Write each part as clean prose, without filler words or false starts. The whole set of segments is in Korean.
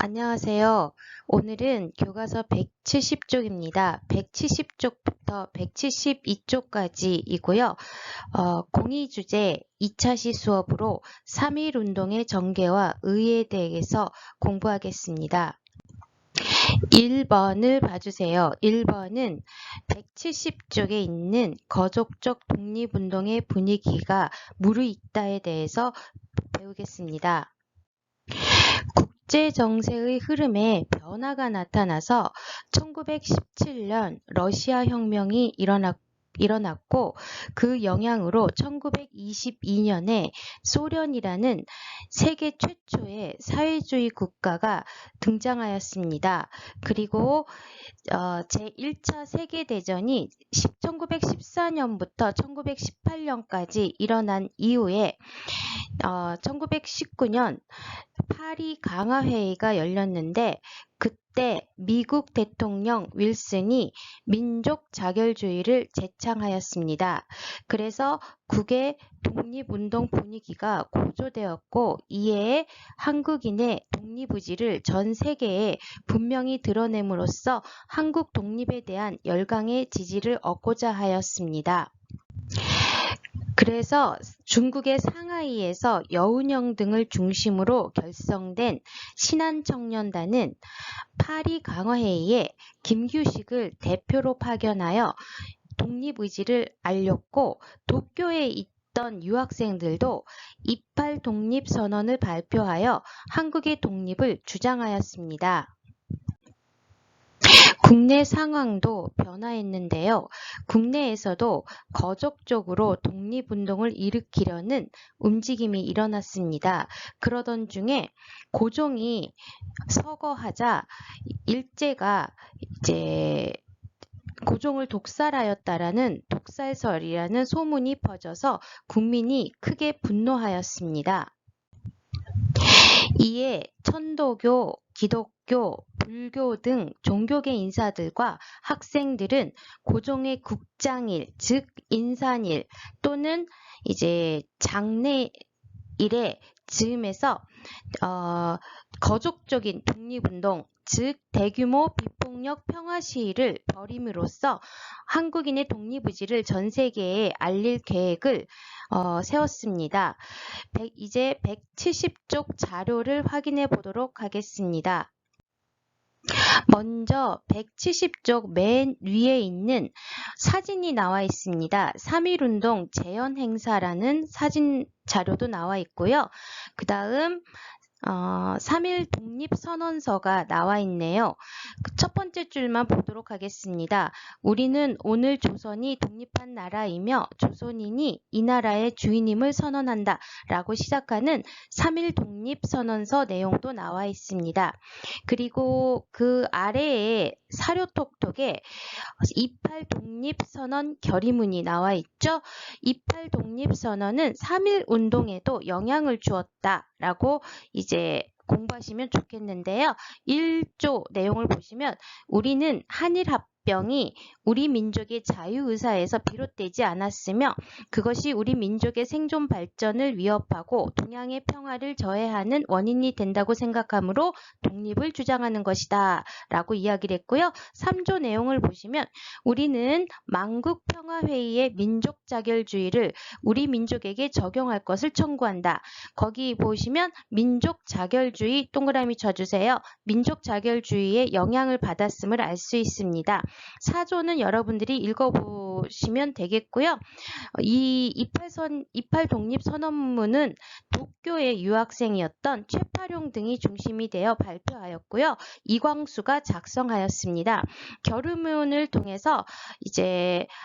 안녕하세요. 오늘은 교과서 170쪽입니다. 170쪽부터 172쪽까지이고요. 공의 주제 2차 시 수업으로 3.1 운동의 전개와 의의에 대해서 공부하겠습니다. 1번을 봐주세요. 1번은 170쪽에 있는 거족적 독립운동의 분위기가 무르익다에 대해서 배우겠습니다. 국제 정세의 흐름에 변화가 나타나서 1917년 러시아 혁명이 일어났고 그 영향으로 1922년에 소련이라는 세계 최초의 사회주의 국가가 등장하였습니다. 그리고 제1차 세계대전이 1914년부터 1918년까지 일어난 이후에 1919년 파리 강화회의가 열렸는데 그때 미국 대통령 윌슨이 민족 자결주의를 제창하였습니다. 그래서 국외 독립운동 분위기가 고조되었고 이에 한국인의 독립의지를 전 세계에 분명히 드러냄으로써 한국 독립에 대한 열강의 지지를 얻고자 하였습니다. 그래서 중국의 상하이에서 여운형 등을 중심으로 결성된 신한청년단은 파리 강화회의에 김규식을 대표로 파견하여 독립의지를 알렸고 도쿄에 있던 유학생들도 28 독립선언을 발표하여 한국의 독립을 주장하였습니다. 국내 상황도 변화했는데요. 국내에서도 거족적으로 독립운동을 일으키려는 움직임이 일어났습니다. 그러던 중에 고종이 서거하자 일제가 고종을 독살하였다라는 독살설이라는 소문이 퍼져서 국민이 크게 분노하였습니다. 이에 천도교, 기독교, 불교 등 종교계 인사들과 학생들은 고종의 국장일, 즉 인산일 또는 장례일에 즈음해서 거족적인 독립운동, 즉 대규모 비폭력 평화 시위를 벌임으로써 한국인의 독립의지를 전 세계에 알릴 계획을 세웠습니다. 이제 170쪽 자료를 확인해 보도록 하겠습니다. 먼저 170쪽 맨 위에 있는 사진이 나와 있습니다. 3.1운동 재연행사라는 사진 자료도 나와 있고요. 그 다음 3.1 독립선언서가 나와 있네요. 첫 번째 줄만 보도록 하겠습니다. 우리는 오늘 조선이 독립한 나라이며 조선인이 이 나라의 주인임을 선언한다 라고 시작하는 3.1 독립선언서 내용도 나와 있습니다. 그리고 그 아래에 사료톡톡에 28 독립선언 결의문이 나와 있죠. 28 독립선언은 3.1 운동에도 영향을 주었다라고 공부하시면 좋겠는데요. 1조 내용을 보시면 우리는 한일합병이 우리 민족의 자유의사에서 비롯되지 않았으며 그것이 우리 민족의 생존 발전을 위협하고 동양의 평화를 저해하는 원인이 된다고 생각하므로 독립을 주장하는 것이다 라고 이야기를 했고요. 3조 내용을 보시면 우리는 만국평화회의의 민족자결주의를 우리 민족에게 적용할 것을 청구한다. 거기 보시면 민족자결주의 동그라미 쳐주세요. 민족자결주의의 영향을 받았음을 알 수 있습니다. 4조는 여러분들이 읽어보시면 되겠고요. 이 28 독립선언문은 도쿄의 유학생이었던 최파룡 등이 중심이 되어 발표하였고요. 이광수가 작성하였습니다. 결의문을 통해서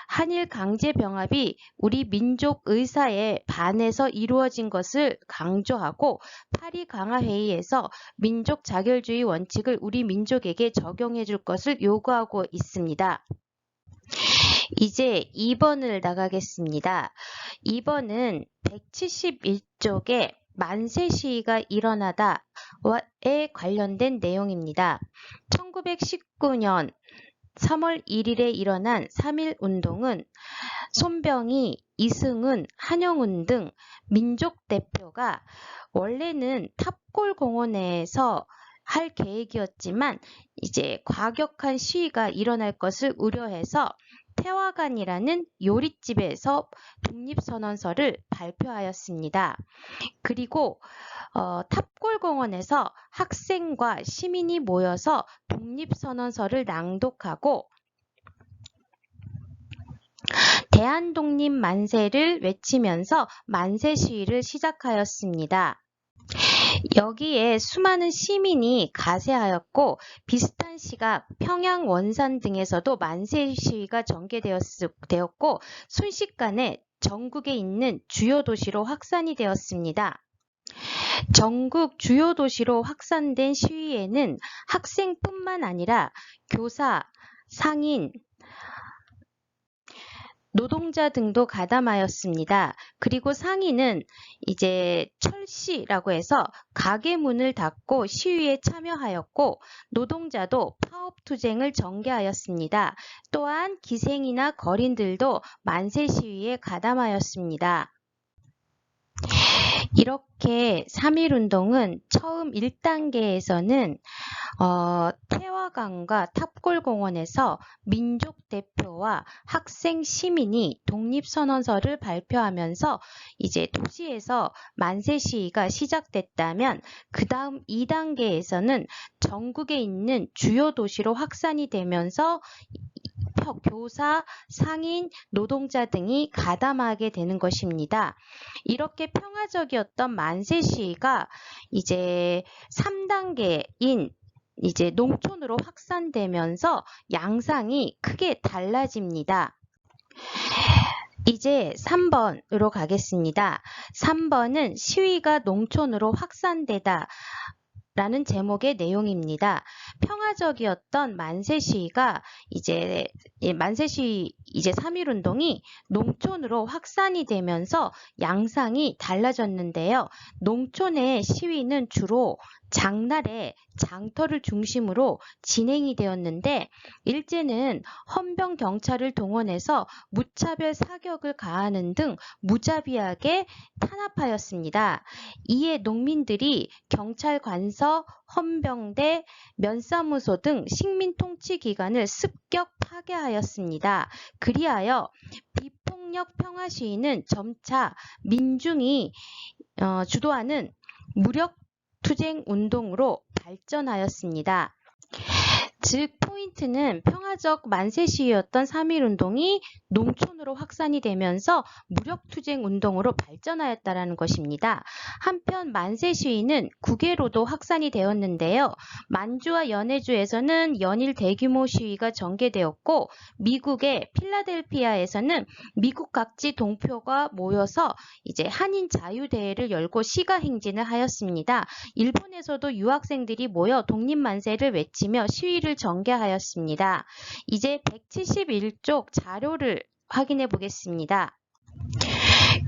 한일 강제병합이 우리 민족 의사에 반해서 이루어진 것을 강조하고 파리 강화회의에서 민족 자결주의 원칙을 우리 민족에게 적용해 줄 것을 요구하고 있습니다. 이제 2번을 나가겠습니다. 2번은 171쪽에 만세 시위가 일어나다에 관련된 내용입니다. 1919년 3월 1일에 일어난 3.1 운동은 손병희, 이승훈, 한영훈 등 민족 대표가 원래는 탑골 공원에서 할 계획이었지만 이제 과격한 시위가 일어날 것을 우려해서 태화관이라는 요릿집에서 독립선언서를 발표하였습니다. 그리고 탑골공원에서 학생과 시민이 모여서 독립선언서를 낭독하고 대한독립 만세를 외치면서 만세 시위를 시작하였습니다. 여기에 수많은 시민이 가세하였고 비슷한 시각 평양, 원산 등에서도 만세 시위가 전개되었고 순식간에 전국에 있는 주요 도시로 확산이 되었습니다. 전국 주요 도시로 확산된 시위에는 학생뿐만 아니라 교사, 상인, 노동자 등도 가담하였습니다. 그리고 상인은 이제 철시라고 해서 가게 문을 닫고 시위에 참여하였고 노동자도 파업투쟁을 전개하였습니다. 또한 기생이나 거린들도 만세 시위에 가담하였습니다. 이렇게 3.1운동은 처음 1단계에서는 태화강과 탑골공원에서 민족대표와 학생 시민이 독립선언서를 발표하면서 이제 도시에서 만세 시위가 시작됐다면 그 다음 2단계에서는 전국에 있는 주요 도시로 확산이 되면서 교사, 상인, 노동자 등이 가담하게 되는 것입니다. 이렇게 평화적이었던 만세 시위가 이제 3단계인 이제 농촌으로 확산되면서 양상이 크게 달라집니다. 이제 3번으로 가겠습니다. 3번은 시위가 농촌으로 확산되다 라는 제목의 내용입니다. 평화적이었던 만세 시위가 이제 3.1운동이 농촌으로 확산이 되면서 양상이 달라졌는데요. 농촌의 시위는 주로 장날에 장터를 중심으로 진행이 되었는데 일제는 헌병 경찰을 동원해서 무차별 사격을 가하는 등 무자비하게 탄압하였습니다. 이에 농민들이 경찰 관서, 헌병대, 면사무소 등 식민통치기관을 습격 파괴하였습니다. 그리하여 비폭력 평화 시위는 점차 민중이 주도하는 무력 투쟁 운동으로 발전하였습니다. 즉 포인트는 평화적 만세 시위였던 3.1운동이 농촌으로 확산이 되면서 무력투쟁 운동으로 발전하였다는 것입니다. 한편 만세 시위는 국외로도 확산이 되었는데요. 만주와 연해주에서는 연일 대규모 시위가 전개되었고 미국의 필라델피아에서는 미국 각지 동표가 모여서 이제 한인 자유대회를 열고 시가행진을 하였습니다. 일본에서도 유학생들이 모여 독립만세를 외치며 시위를 전개하였습니다. 이제 171쪽 자료를 확인해 보겠습니다.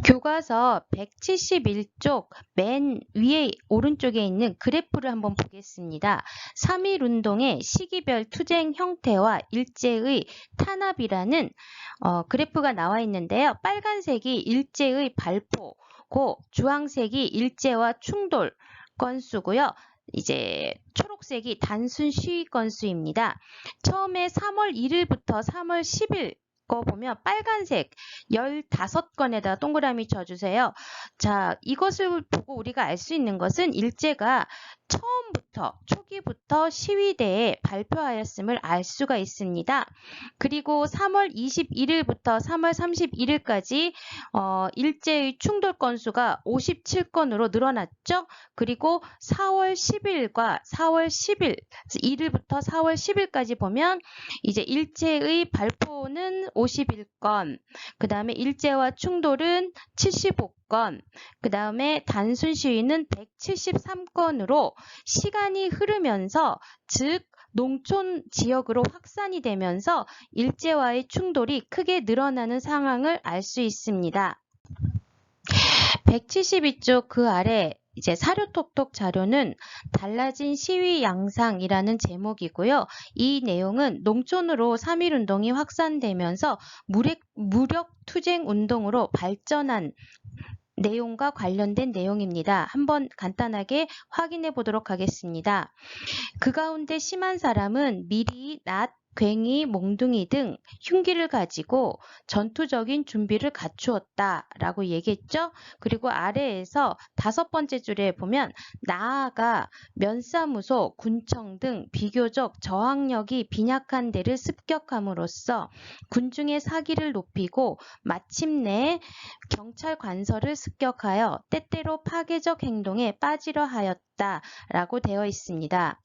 교과서 171쪽 맨 위에 오른쪽에 있는 그래프를 한번 보겠습니다. 3.1운동의 시기별 투쟁 형태와 일제의 탄압이라는 그래프가 나와 있는데요. 빨간색이 일제의 발포고 주황색이 일제와 충돌 건수고요. 이제 초록색이 단순 시위 건수입니다. 처음에 3월 1일부터 3월 10일 거 보면 빨간색 15건에다 동그라미 쳐주세요. 자, 이것을 보고 우리가 알 수 있는 것은 일제가 초기부터 시위대에 발표하였음을 알 수가 있습니다. 그리고 3월 21일부터 3월 31일까지 일제의 충돌 건수가 57건으로 늘어났죠. 그리고 4월 10일과 4월 10일, 1일부터 4월 10일까지 보면 이제 일제의 발포는 51건, 그 다음에 일제와 충돌은 75건, 그 다음에 단순 시위는 173건으로 시간이 흐르면서 즉 농촌 지역으로 확산이 되면서 일제와의 충돌이 크게 늘어나는 상황을 알 수 있습니다. 172쪽 그 아래 이제 사료톡톡 자료는 달라진 시위 양상이라는 제목이고요. 이 내용은 농촌으로 3.1운동이 확산되면서 무력 투쟁 운동으로 발전한 내용과 관련된 내용입니다. 한번 간단하게 확인해 보도록 하겠습니다. 그 가운데 심한 사람은 미리 낫, 괭이, 몽둥이 등 흉기를 가지고 전투적인 준비를 갖추었다 라고 얘기했죠. 그리고 아래에서 5번째 줄에 보면 나아가 면사무소, 군청 등 비교적 저항력이 빈약한 데를 습격함으로써 군중의 사기를 높이고 마침내 경찰 관서를 습격하여 때때로 파괴적 행동에 빠지려 하였다 라고 되어 있습니다.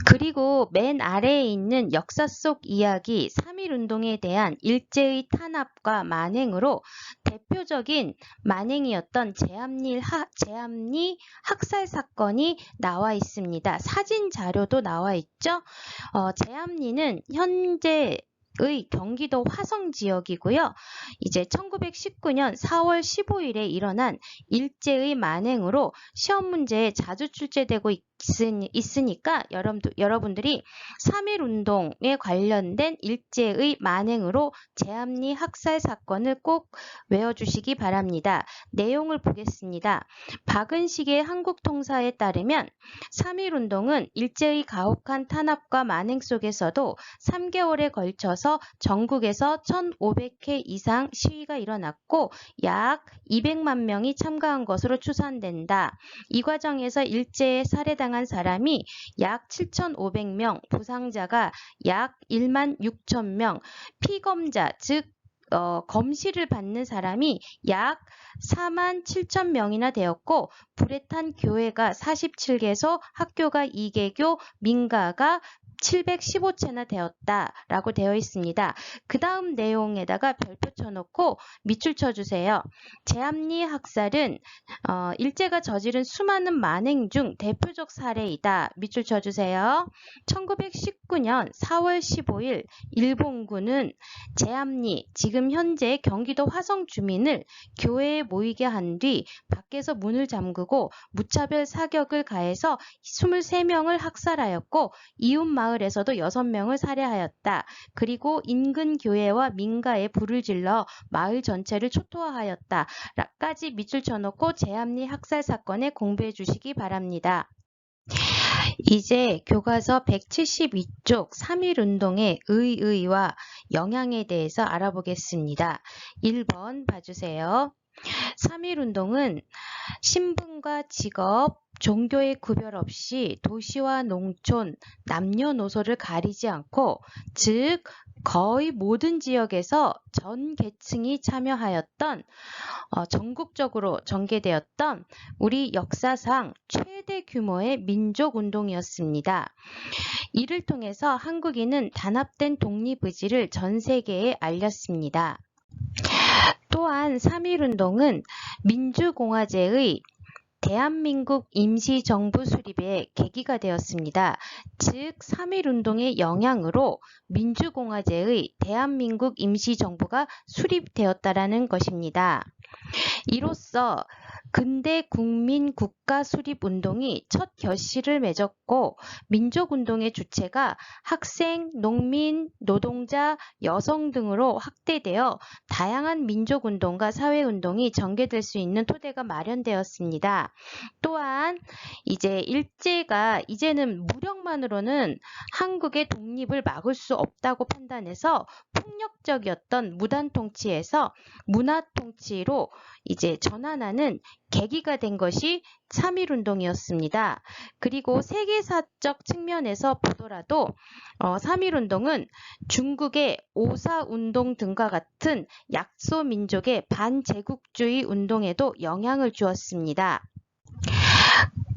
그리고 맨 아래에 있는 역사 속 이야기 3.1운동에 대한 일제의 탄압과 만행으로 대표적인 만행이었던 제암리 학살 사건이 나와 있습니다. 사진 자료도 나와 있죠. 제암리는 현재 의 경기도 화성 지역이고요. 이제 1919년 4월 15일에 일어난 일제의 만행으로 시험 문제에 자주 출제되고 있으니까 여러분들이 3.1운동에 관련된 일제의 만행으로 제암리 학살 사건을 꼭 외워주시기 바랍니다. 내용을 보겠습니다. 박은식의 한국통사에 따르면 3.1운동은 일제의 가혹한 탄압과 만행 속에서도 3개월에 걸쳐서 전국에서 1,500회 이상 시위가 일어났고 약 200만 명이 참가한 것으로 추산된다. 이 과정에서 일제에 살해당한 사람이 약 7,500명, 부상자가 약 1만 6천 명, 피검자 즉 검시를 받는 사람이 약 4만 7천 명이나 되었고 불에 탄 교회가 47개소, 학교가 2개교, 민가가 715채나 되었다라고 되어 있습니다. 그 다음 내용에다가 별표 쳐놓고 밑줄 쳐주세요. 제암리 학살은 일제가 저지른 수많은 만행 중 대표적 사례이다. 밑줄 쳐주세요. 1919년 4월 15일 일본군은 제암리, 지금 현재 경기도 화성 주민을 교회에 모이게 한 뒤 밖에서 문을 잠그고 무차별 사격을 가해서 23명을 학살하였고 이웃 마을에서도 6명을 살해하였다. 그리고 인근 교회와 민가에 불을 질러 마을 전체를 초토화하였다. 까지 밑줄 쳐놓고 제암리 학살 사건에 공부해 주시기 바랍니다. 이제 교과서 172쪽 3.1운동의 의의와 영향에 대해서 알아보겠습니다. 1번 봐주세요. 3.1운동은 신분과 직업, 종교의 구별 없이 도시와 농촌, 남녀노소를 가리지 않고 즉 거의 모든 지역에서 전 계층이 참여하였던 전국적으로 전개되었던 우리 역사상 최대 규모의 민족운동이었습니다. 이를 통해서 한국인은 단합된 독립의지를 전 세계에 알렸습니다. 또한 3.1운동은 민주공화제의 대한민국 임시정부 수립의 계기가 되었습니다. 즉 3.1운동의 영향으로 민주공화제의 대한민국 임시정부가 수립되었다라는 것입니다. 이로써 근대 국민 국가 수립 운동이 첫 결실을 맺었고 민족운동의 주체가 학생, 농민, 노동자, 여성 등으로 확대되어 다양한 민족운동과 사회운동이 전개될 수 있는 토대가 마련되었습니다. 또한 이제 일제가 이제는 무력만으로는 한국의 독립을 막을 수 없다고 판단해서 폭력적이었던 무단 통치에서 문화 통치로 이제 전환하는 계기가 된 것이 3.1운동이었습니다. 그리고 세계사적 측면에서 보더라도 3.1운동은 중국의 오사운동 등과 같은 약소민족의 반제국주의 운동에도 영향을 주었습니다.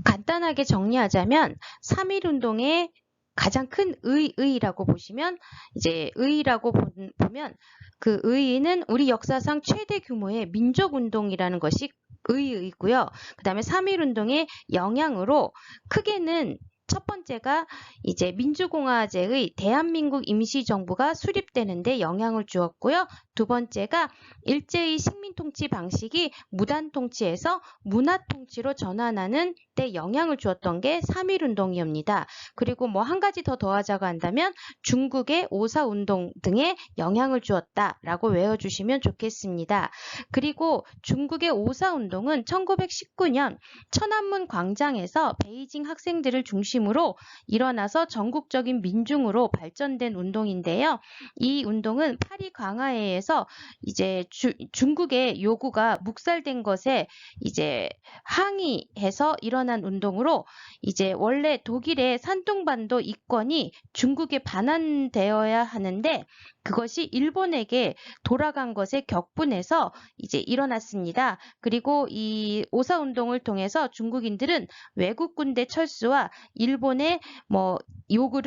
간단하게 정리하자면 3.1운동의 가장 큰 의의라고 보시면 이제 의의라고 보면 그 의의는 우리 역사상 최대 규모의 민족운동이라는 것이 의의이고요. 그 다음에 3.1운동의 영향으로 크게는 첫 번째가 이제 민주공화제의 대한민국 임시정부가 수립되는데 영향을 주었고요. 두 번째가 일제의 식민통치 방식이 무단통치에서 문화통치로 전환하는 데 영향을 주었던 게 3.1운동이옵니다. 그리고 뭐 한 가지 더 더하자고 한다면 중국의 오사운동 등에 영향을 주었다라고 외워주시면 좋겠습니다. 그리고 중국의 오사운동은 1919년 천안문 광장에서 베이징 학생들을 중심으로 일어나서 전국적인 민중으로 발전된 운동인데요. 이 운동은 파리 광화회에서 이제 중국의 요구가 묵살된 것에 이제 항의해서 일어난 운동으로 이제 원래 독일의 산둥반도 이권이 중국에 반환되어야 하는데 그것이 일본에게 돌아간 것에 격분해서 이제 일어났습니다. 그리고 이 오사운동을 통해서 중국인들은 외국 군대 철수와 일본의 뭐 요구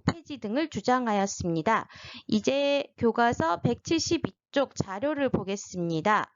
폐지 등을 주장하였습니다. 이제 교과서 172쪽 자료를 보겠습니다.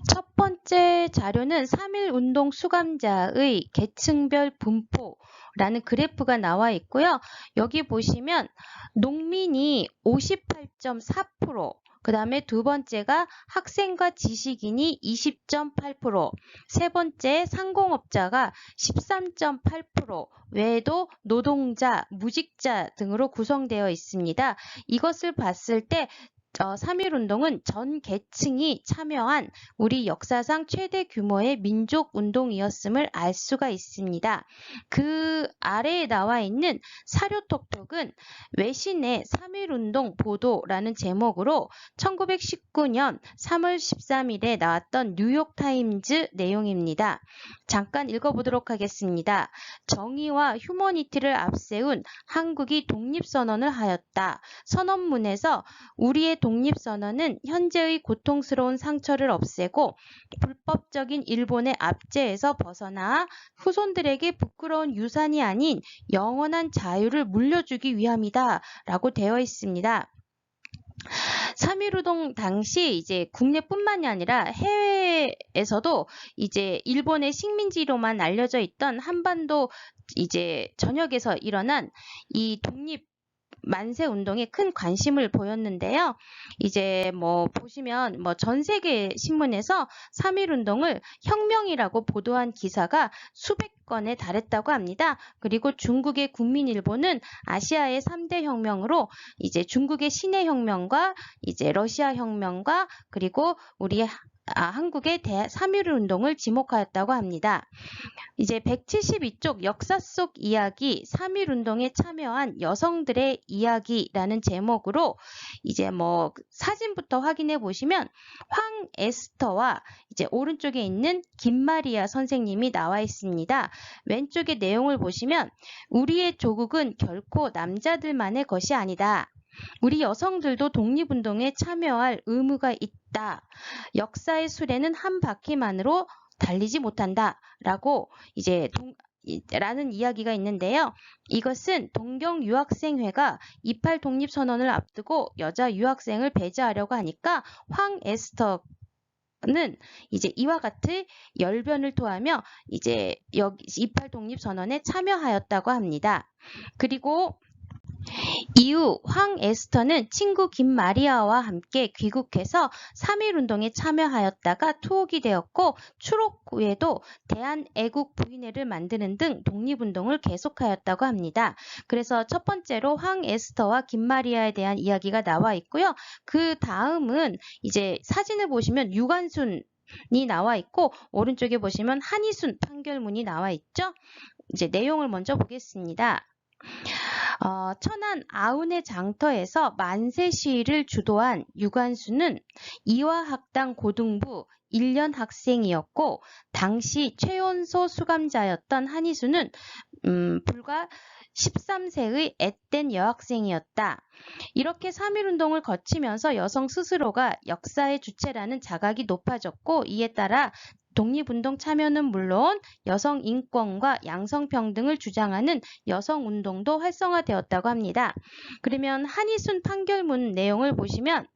첫 번째 자료는 3.1운동 수감자의 계층별 분포라는 그래프가 나와 있고요. 여기 보시면 농민이 58.4%, 그 다음에 두 번째가 학생과 지식인이 20.8%, 세 번째 상공업자가 13.8%, 외에도 노동자, 무직자 등으로 구성되어 있습니다. 이것을 봤을 때 3.1운동은 전 계층이 참여한 우리 역사상 최대 규모의 민족운동이었음을 알 수가 있습니다. 그 아래에 나와 있는 사료톡톡은 외신의 3.1운동 보도라는 제목으로 1919년 3월 13일에 나왔던 뉴욕타임즈 내용입니다. 잠깐 읽어보도록 하겠습니다. 정의와 휴머니티를 앞세운 한국이 독립선언을 하였다. 선언문에서 우리의 독립선언은 현재의 고통스러운 상처를 없애고 불법적인 일본의 압제에서 벗어나 후손들에게 부끄러운 유산이 아닌 영원한 자유를 물려주기 위함이다 라고 되어 있습니다. 3.1운동 당시 이제 국내뿐만이 아니라 해외에서도 이제 일본의 식민지로만 알려져 있던 한반도 이제 전역에서 일어난 이 독립 만세 운동에 큰 관심을 보였는데요. 이제 뭐 보시면 뭐 전 세계 신문에서 3.1운동을 혁명이라고 보도한 기사가 수백 건에 달했다고 합니다. 그리고 중국의 국민일보는 아시아의 3대 혁명으로 이제 중국의 신해 혁명과 이제 러시아 혁명과 그리고 우리 한국의 3.1운동을 지목하였다고 합니다. 이제 172쪽 역사 속 이야기 3.1운동에 참여한 여성들의 이야기라는 제목으로 이제 뭐 사진부터 확인해 보시면 황에스터와 이제 오른쪽에 있는 김마리아 선생님이 나와 있습니다. 왼쪽의 내용을 보시면 우리의 조국은 결코 남자들만의 것이 아니다. 우리 여성들도 독립운동에 참여할 의무가 있다. 역사의 수레는 한 바퀴만으로 달리지 못한다. 라고 이제 라는 이야기가 있는데요. 이것은 동경 유학생회가 28 독립선언을 앞두고 여자 유학생을 배제하려고 하니까 황에스터 는 이제 이와 같은 열변을 토하며 이제 28 독립선언에 참여하였다고 합니다. 그리고 이후 황에스터는 친구 김마리아와 함께 귀국해서 3.1운동에 참여하였다가 투옥이 되었고 추록 후에도 대한애국부인회를 만드는 등 독립운동을 계속하였다고 합니다. 그래서 첫 번째로 황에스터와 김마리아에 대한 이야기가 나와 있고요. 그 다음은 이제 사진을 보시면 유관순 이 나와 있고 오른쪽에 보시면 한이순 판결문이 나와 있죠. 이제 내용을 먼저 보겠습니다. 천안 아운의 장터에서 만세 시위를 주도한 유관순은 이화학당 고등부 1년 학생이었고 당시 최연소 수감자였던 한희수는 불과 13세의 앳된 여학생이었다. 이렇게 3.1운동을 거치면서 여성 스스로가 역사의 주체라는 자각이 높아졌고 이에 따라 독립운동 참여는 물론 여성 인권과 양성평등을 주장하는 여성운동도 활성화되었다고 합니다. 그러면 한희순 판결문 내용을 보시면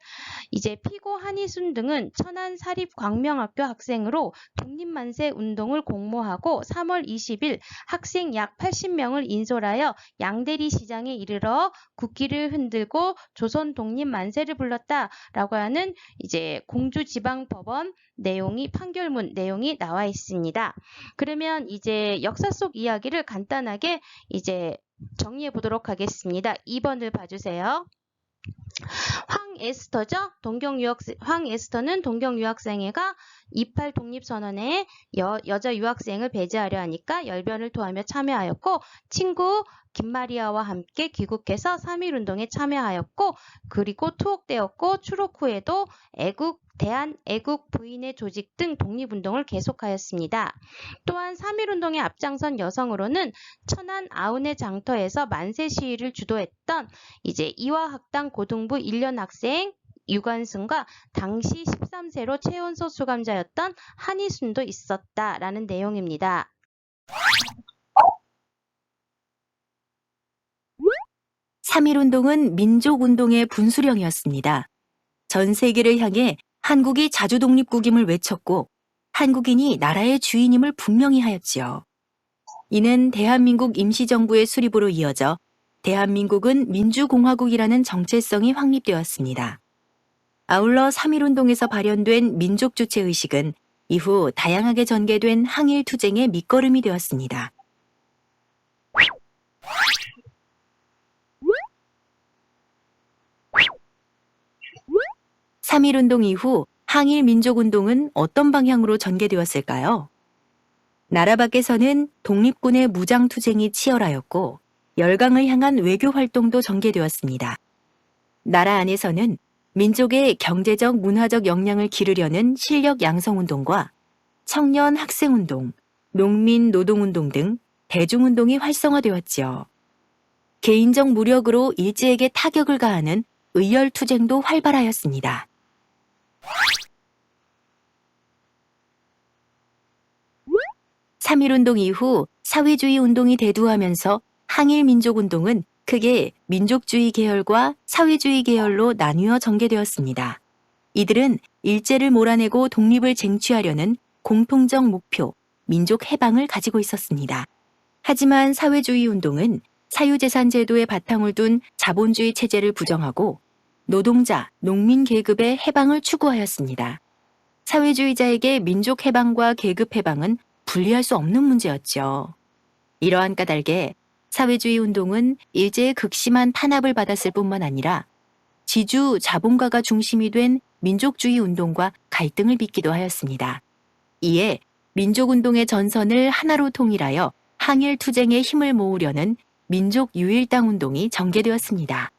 이제 피고 한희순 등은 천안사립광명학교 학생으로 독립만세 운동을 공모하고 3월 20일 학생 약 80명을 인솔하여 양대리 시장에 이르러 국기를 흔들고 조선 독립만세를 불렀다라고 하는 이제 공주지방법원 내용이 판결문 내용이 나와 있습니다. 그러면 이제 역사 속 이야기를 간단하게 이제 정리해 보도록 하겠습니다. 2번을 봐주세요. 황에스터죠. 황에스터는 동경 유학생회가 28 독립선언에 여자 유학생을 배제하려 하니까 열변을 토하며 참여하였고 친구 김마리아와 함께 귀국해서 3.1운동에 참여하였고 그리고 투옥되었고 추록 후에도 대한애국 부인의 조직 등 독립운동을 계속하였습니다. 또한 3.1운동에 앞장선 여성으로는 천안 아운의 장터에서 만세 시위를 주도했던 이제 이화학당 고등부 1년 학생 유관순과 당시 13세로 최연소 수감자였던 한희순도 있었다라는 내용입니다. 3.1운동은 민족운동의 분수령이었습니다. 전 세계를 향해 한국이 자주독립국임을 외쳤고 한국인이 나라의 주인임을 분명히 하였지요. 이는 대한민국 임시정부의 수립으로 이어져 대한민국은 민주공화국이라는 정체성이 확립되었습니다. 아울러 3.1운동에서 발현된 민족주체의식은 이후 다양하게 전개된 항일투쟁의 밑거름이 되었습니다. 3.1운동 이후 항일민족운동은 어떤 방향으로 전개되었을까요? 나라 밖에서는 독립군의 무장투쟁이 치열하였고 열강을 향한 외교활동도 전개되었습니다. 나라 안에서는 민족의 경제적, 문화적 역량을 기르려는 실력 양성운동과 청년 학생운동, 농민 노동운동 등 대중운동이 활성화되었지요. 개인적 무력으로 일제에게 타격을 가하는 의열투쟁도 활발하였습니다. 3.1운동 이후 사회주의 운동이 대두하면서 항일민족운동은 크게 민족주의 계열과 사회주의 계열로 나뉘어 전개되었습니다. 이들은 일제를 몰아내고 독립을 쟁취하려는 공통적 목표, 민족 해방을 가지고 있었습니다. 하지만 사회주의 운동은 사유재산 제도에 바탕을 둔 자본주의 체제를 부정하고 노동자, 농민 계급의 해방을 추구하였습니다. 사회주의자에게 민족 해방과 계급 해방은 분리할 수 없는 문제였죠. 이러한 까닭에 사회주의 운동은 일제의 극심한 탄압을 받았을 뿐만 아니라 지주 자본가가 중심이 된 민족주의 운동과 갈등을 빚기도 하였습니다. 이에 민족운동의 전선을 하나로 통일하여 항일투쟁에 힘을 모으려는 민족유일당 운동이 전개되었습니다.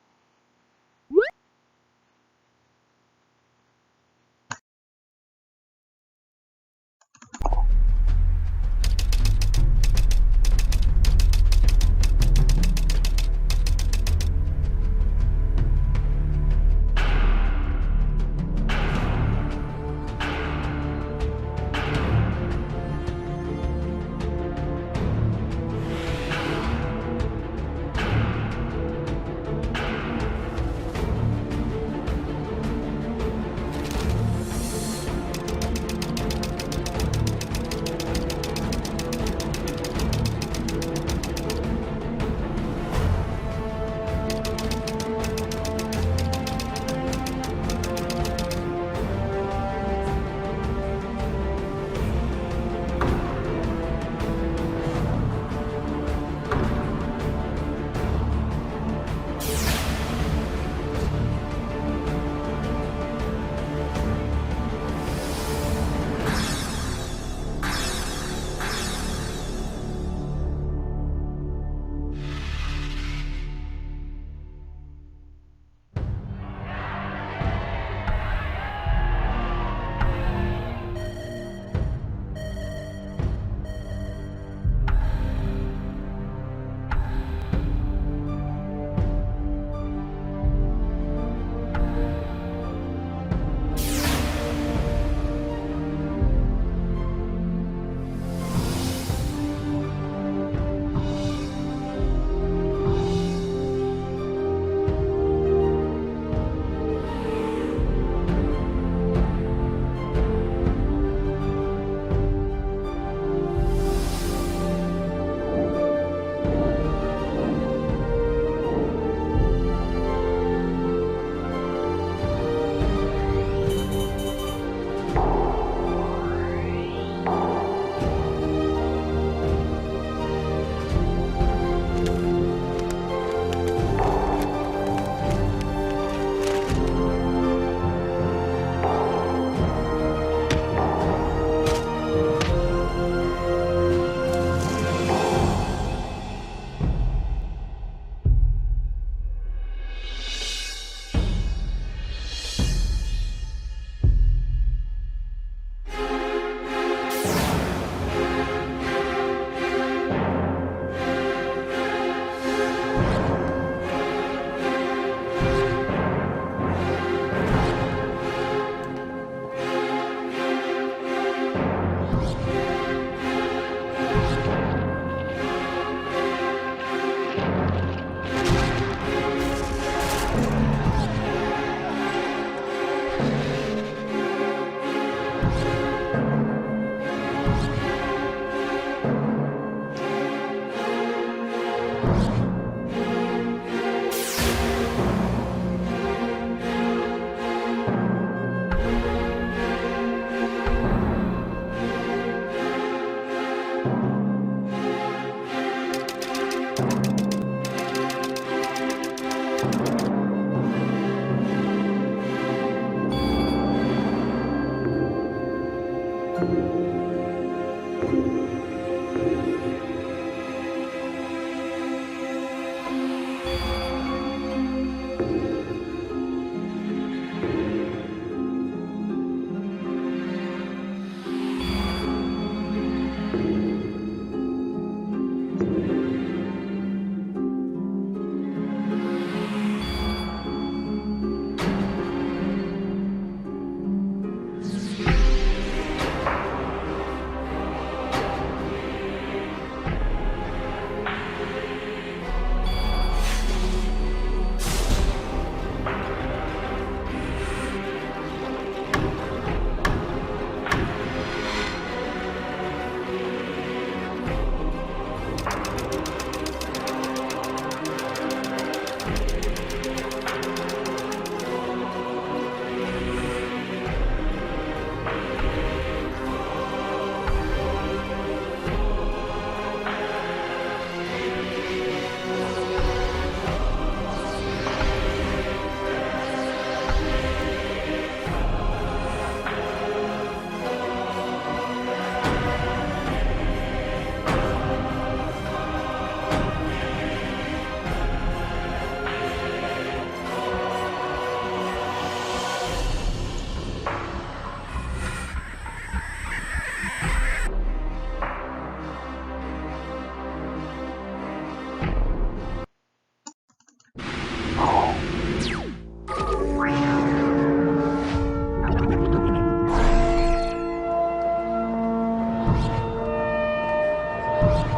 어.